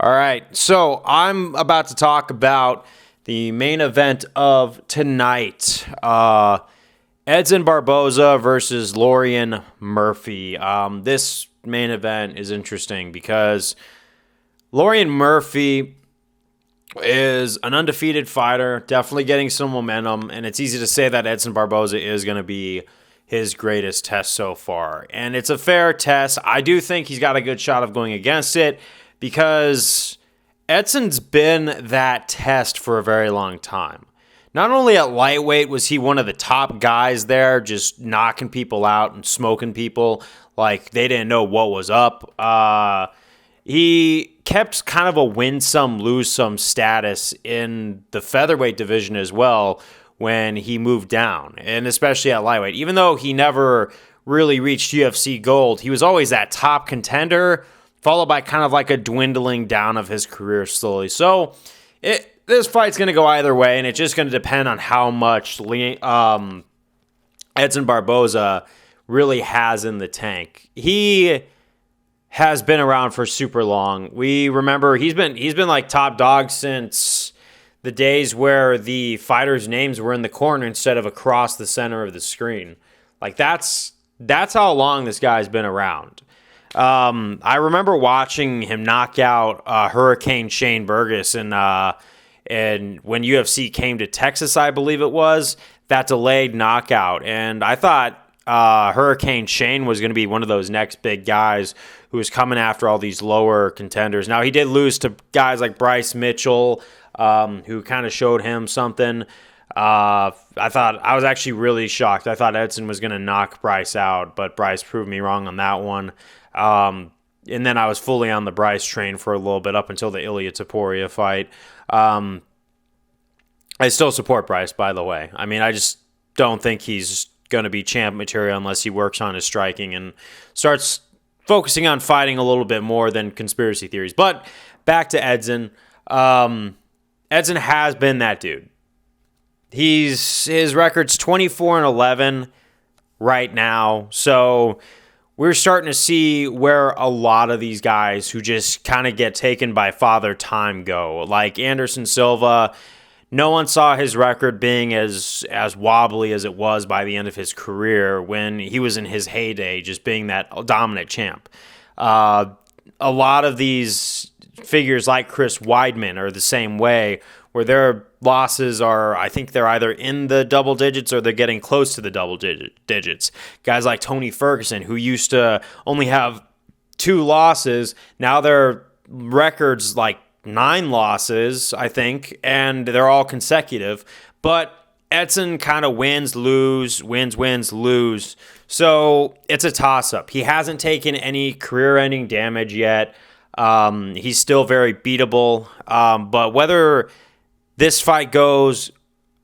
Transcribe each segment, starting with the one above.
All right, so I'm about to talk about the main event of tonight. Edson Barboza versus Lerone Murphy. This main event is interesting because Lerone Murphy is an undefeated fighter, definitely getting some momentum, and it's easy to say that Edson Barboza is going to be his greatest test so far. And it's a fair test. I do think he's got a good shot of going against it because Edson's been that test for a very long time. Not only at lightweight was he one of the top guys there, just knocking people out and smoking people like they didn't know what was up. He kept kind of a win some, lose some status in the featherweight division as well when he moved down, and especially at lightweight. Even though he never really reached UFC gold, he was always that top contender, followed by kind of like a dwindling down of his career slowly. So this fight's going to go either way, and it's just going to depend on how much Edson Barboza really has in the tank. He has been around for super long. We remember he's been like top dog since the days where the fighters' names were in the corner instead of across the center of the screen. Like that's how long this guy's been around. I remember watching him knock out Hurricane Shane Burgos and when UFC came to Texas, I believe it was, that delayed knockout. And I thought Hurricane Shane was going to be one of those next big guys who was coming after all these lower contenders. Now, he did lose to guys like Bryce Mitchell, who kind of showed him something. I was actually really shocked. I thought Edson was going to knock Bryce out, but Bryce proved me wrong on that one. And then I was fully on the Bryce train for a little bit up until the Ilya Topuria fight. I still support Bryce, by the way. I mean, I just don't think he's going to be champ material unless he works on his striking and starts focusing on fighting a little bit more than conspiracy theories. But back to Edson. Edson has been that dude. His record's 24-11 right now. So we're starting to see where a lot of these guys who just kind of get taken by father time go. Like Anderson Silva, no one saw his record being as wobbly as it was by the end of his career when he was in his heyday, just being that dominant champ. A lot of these figures like Chris Weidman are the same way, where their losses are, I think they're either in the double digits or they're getting close to the double digits. Guys like Tony Ferguson, who used to only have 2 losses, now their records like 9 losses, I think, and they're all consecutive. But Edson kind of wins, lose. So it's a toss-up. He hasn't taken any career-ending damage yet. He's still very beatable. But whether this fight goes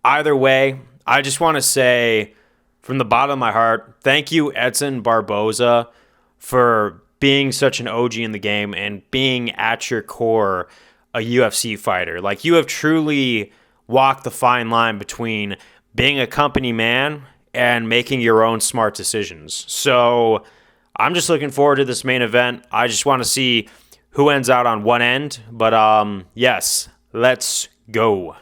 either way, I just want to say from the bottom of my heart, thank you, Edson Barboza, for being such an OG in the game and being at your core a UFC fighter. Like, you have truly walked the fine line between being a company man and making your own smart decisions. So I'm just looking forward to this main event. I just want to see who ends out on one end. But yes, let's go.